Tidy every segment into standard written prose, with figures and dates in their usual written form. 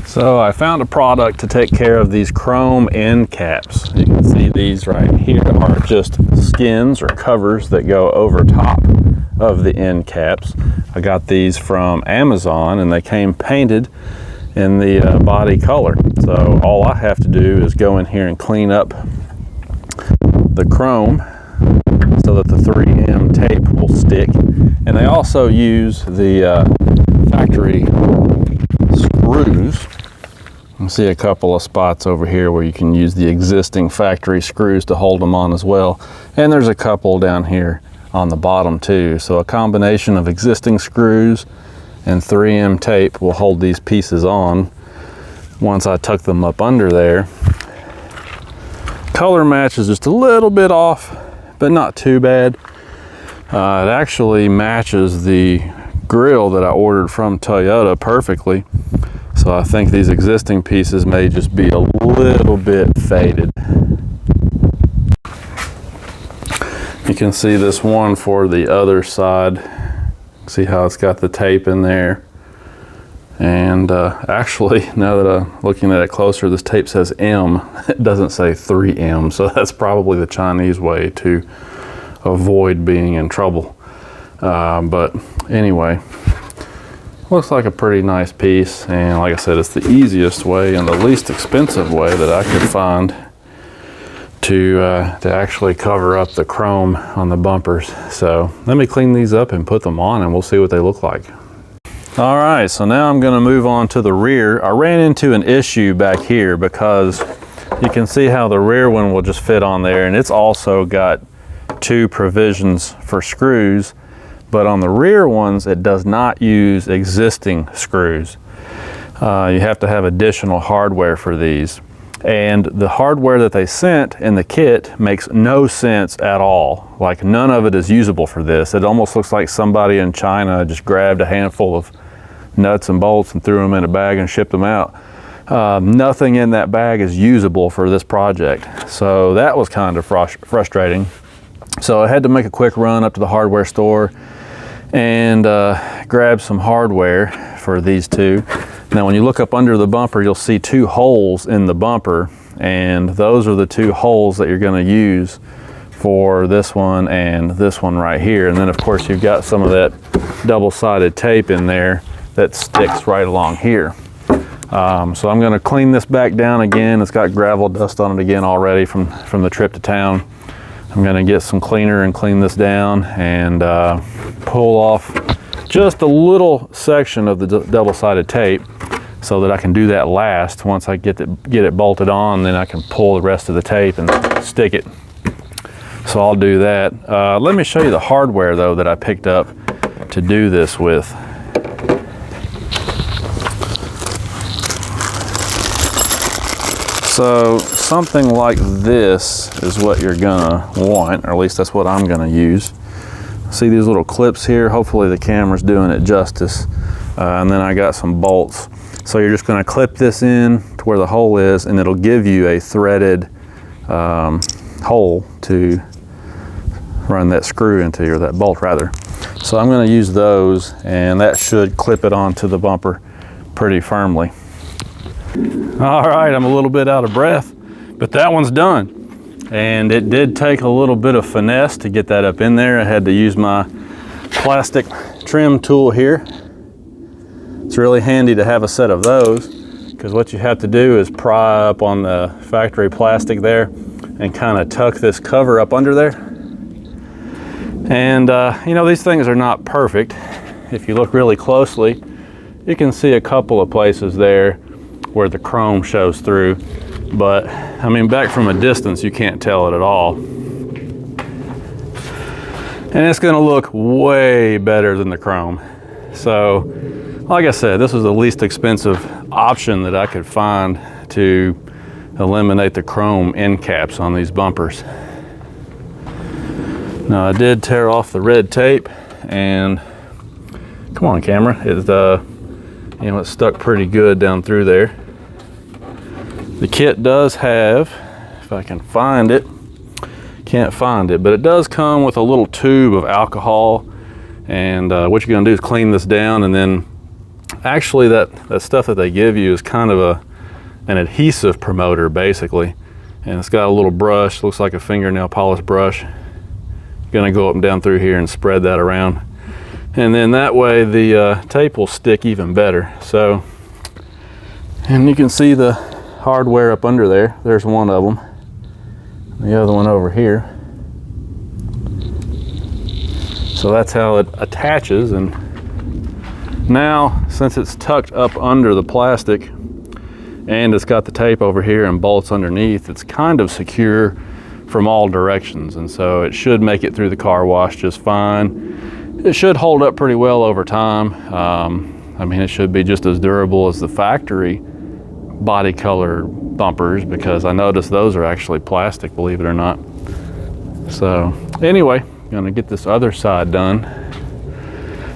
So I found a product to take care of these chrome end caps. You can see these right here are just skins or covers that go over top of the end caps. I got these from Amazon and they came painted in the body color. So all I have to do is go in here and clean up the chrome so that the 3M tape will stick. And they also use the factory screws. You can see a couple of spots over here where you can use the existing factory screws to hold them on as well. And there's a couple down here on the bottom too. So a combination of existing screws and 3M tape will hold these pieces on once I tuck them up under there. Color match is just a little bit off, but not too bad. It actually matches the grill that I ordered from Toyota perfectly. So I think these existing pieces may just be a little bit faded. You can see this one for the other side. See how it's got the tape in there. And actually, now that I'm looking at it closer, this tape says M. It doesn't say 3M, so that's probably the Chinese way to avoid being in trouble. But anyway, looks like a pretty nice piece, and like I said, it's the easiest way and the least expensive way that I could find to actually cover up the chrome on the bumpers. So let me clean these up and put them on and we'll see what they look like. All right, so now I'm gonna move on to the rear. I ran into an issue back here because you can see how the rear one will just fit on there, and it's also got two provisions for screws. But on the rear ones, it does not use existing screws. You have to have additional hardware for these. And the hardware that they sent in the kit makes no sense at all. Like, none of it is usable for this. It almost looks like somebody in China just grabbed a handful of nuts and bolts and threw them in a bag and shipped them out. Nothing in that bag is usable for this project. So that was kind of frustrating. So I had to make a quick run up to the hardware store and grab some hardware for these two. Now when you look up under the bumper, you'll see two holes in the bumper, and those are the two holes that you're going to use for this one and this one right here. And then of course you've got some of that double-sided tape in there that sticks right along here. So I'm going to clean this back down again. It's got gravel dust on it again already from the trip to town. I'm going to get some cleaner and clean this down and pull off just a little section of the double-sided tape so that I can do that last. Once I get it bolted on, then I can pull the rest of the tape and stick it. So I'll do that. Let me show you the hardware though that I picked up to do this with. So something like this is what you're gonna want, or at least that's what I'm gonna use. See these little clips here? Hopefully the camera's doing it justice. And then I got some bolts. So you're just gonna clip this in to where the hole is, and it'll give you a threaded hole to run that screw into, or that bolt rather. So I'm gonna use those, and that should clip it onto the bumper pretty firmly. All right, I'm a little bit out of breath, but that one's done. And it did take a little bit of finesse to get that up in there. I had to use my plastic trim tool here. It's really handy to have a set of those, because what you have to do is pry up on the factory plastic there and kind of tuck this cover up under there. And you know, these things are not perfect. If you look really closely, you can see a couple of places there where the chrome shows through, but I mean, back from a distance you can't tell it at all, and it's going to look way better than the chrome. So like I said, this was the least expensive option that I could find to eliminate the chrome end caps on these bumpers. Now I did tear off the red tape, and come on camera, you know, it's stuck pretty good down through there. The kit does have, if I can find it, can't find it, but it does come with a little tube of alcohol. And what you're gonna do is clean this down and then Actually, that stuff that they give you is kind of an adhesive promoter, basically. And it's got a little brush, looks like a fingernail polish brush. Gonna go up and down through here and spread that around. And then that way the tape will stick even better. So, and you can see the hardware up under there. There's one of them. The other one over here. So that's how it attaches. And now, since it's tucked up under the plastic and it's got the tape over here and bolts underneath, it's kind of secure from all directions. And so it should make it through the car wash just fine. It should hold up pretty well over time. I mean, it should be just as durable as the factory body color bumpers, because I noticed those are actually plastic, believe it or not. So anyway, gonna get this other side done.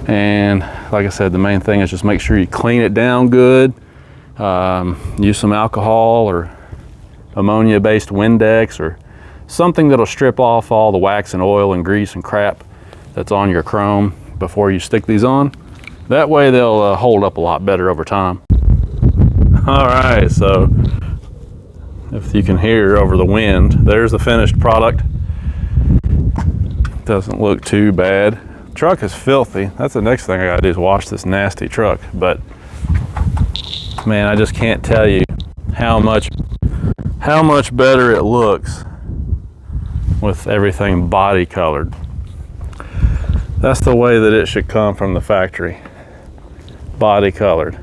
And like I said, the main thing is just make sure you clean it down good. Use some alcohol or ammonia-based Windex or something that'll strip off all the wax and oil and grease and crap that's on your chrome before you stick these on. That way they'll hold up a lot better over time. All right, so if you can hear over the wind, there's the finished product. Doesn't look too bad. Truck is filthy. That's the next thing I gotta do, is wash this nasty truck. But man, I just can't tell you how much better it looks with everything body colored. That's the way that it should come from the factory, body colored.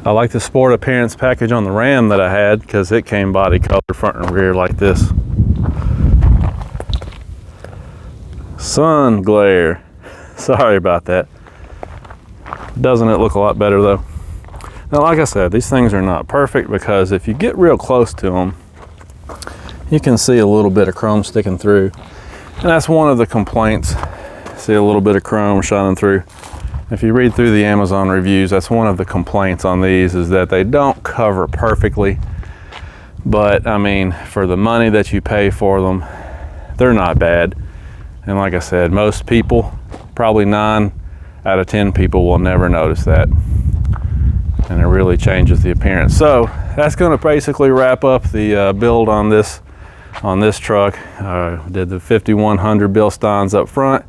I like the sport appearance package on the Ram that I had, because it came body colored front and rear like this. Sun glare. Sorry about that. Doesn't it look a lot better though? Now, like I said, these things are not perfect, because if you get real close to them, you can see a little bit of chrome sticking through. And that's one of the complaints. See a little bit of chrome shining through. If you read through the Amazon reviews, that's one of the complaints on these, is that they don't cover perfectly. But I mean, for the money that you pay for them, they're not bad. And like I said, most people, probably 9 out of 10 people, will never notice that. And it really changes the appearance. So that's going to basically wrap up the build on this truck. Did the 5100 Bilsteins up front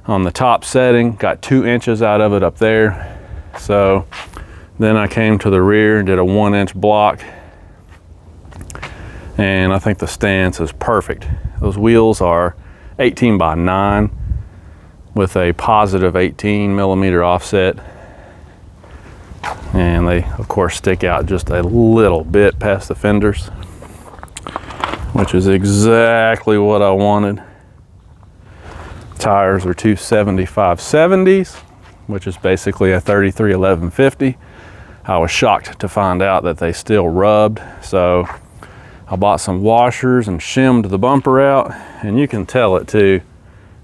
on the top setting, got 2 inches out of it up there. So then I came to the rear and did a 1-inch block, and I think the stance is perfect. Those wheels are 18 by 9 with a positive 18 millimeter offset, and they of course stick out just a little bit past the fenders, which is exactly what I wanted. Tires are 275/70s, which is basically a 33/1150. I was shocked to find out that they still rubbed, so I bought some washers and shimmed the bumper out, and you can tell it too.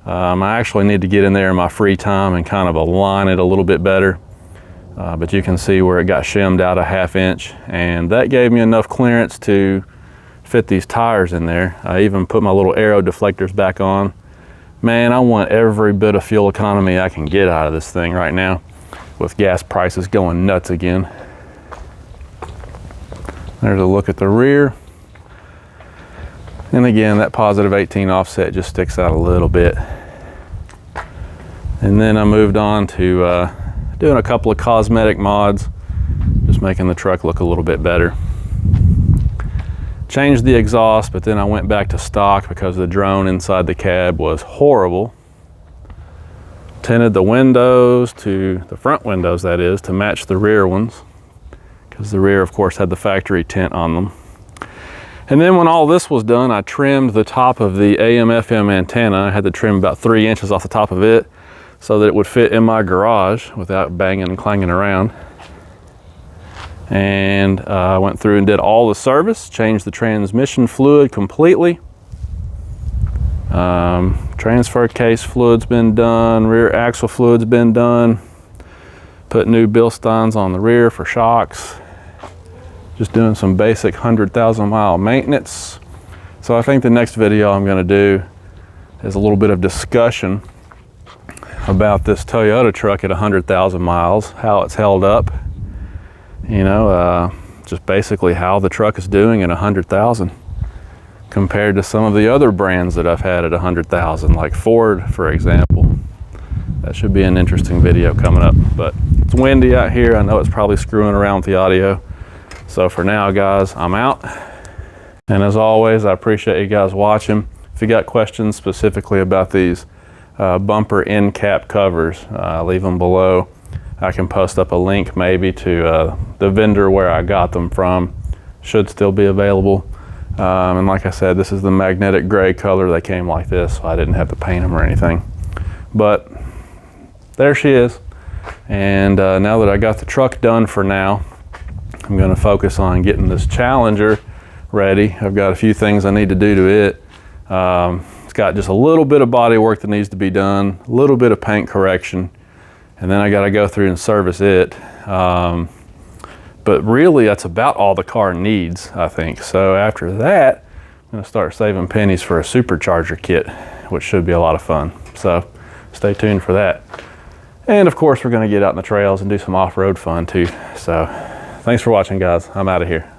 I actually need to get in there in my free time and kind of align it a little bit better, but you can see where it got shimmed out a 1/2 inch, and that gave me enough clearance to fit these tires in there. I even put my little aero deflectors back on. Man, I want every bit of fuel economy I can get out of this thing right now, with gas prices going nuts again. There's a look at the rear. And again, that positive 18 offset just sticks out a little bit. And then I moved on to doing a couple of cosmetic mods, just making the truck look a little bit better. Changed the exhaust, but then I went back to stock because the drone inside the cab was horrible. Tinted the windows, to the front windows that is, to match the rear ones, because the rear of course had the factory tint on them. And then when all this was done, I trimmed the top of the AM/FM antenna. I had to trim about 3 inches off the top of it so that it would fit in my garage without banging and clanging around. And I went through and did all the service, changed the transmission fluid completely. Transfer case fluid's been done, rear axle fluid's been done. Put new Bilsteins on the rear for shocks. Just doing some basic 100,000 mile maintenance. So I think the next video I'm gonna do is a little bit of discussion about this Toyota truck at 100,000 miles, how it's held up, you know, just basically how the truck is doing at 100,000 compared to some of the other brands that I've had at 100,000, like Ford, for example. That should be an interesting video coming up, but it's windy out here. I know it's probably screwing around with the audio. So for now, guys, I'm out. And as always, I appreciate you guys watching. If you got questions specifically about these bumper end cap covers, leave them below. I can post up a link maybe to the vendor where I got them from. Should still be available. And like I said, this is the magnetic gray color. They came like this, so I didn't have to paint them or anything. But there she is. And now that I got the truck done for now, I'm going to focus on getting this Challenger ready. I've got a few things I need to do to it. It's got just a little bit of body work that needs to be done, a little bit of paint correction, and then I got to go through and service it. But really, that's about all the car needs, I think. So after that, I'm going to start saving pennies for a supercharger kit, which should be a lot of fun. So stay tuned for that. And of course, we're going to get out in the trails and do some off-road fun too. So thanks for watching, guys. I'm out of here.